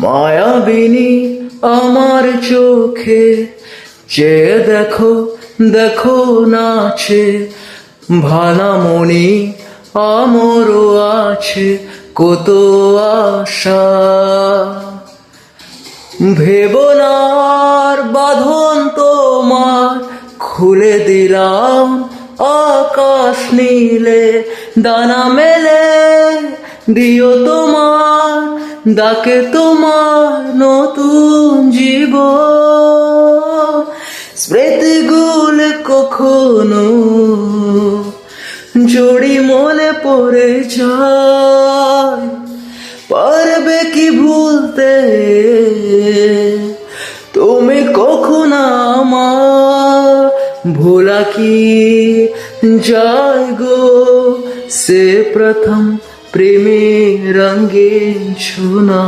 মায়াবিনী আমার চোখে চেয়ে দেখো দেখো নাচে, ভালামণি আমারও আছে কত আশা। ভেবনার বাঁধন তোমার খুলে দিলাম আকাশ নীলে, দানা মেলে দিও তোমার ডাকে তোমার নতুন জীবন। স্মৃতিগুলো কখনো জড়ি মনে পড়ে যায়, পারবে কি ভুলতে তুমি কখনো আমার, ভোলা কি যায় গো সে প্রথম প্রেমের রঙিন ছোঁয়া।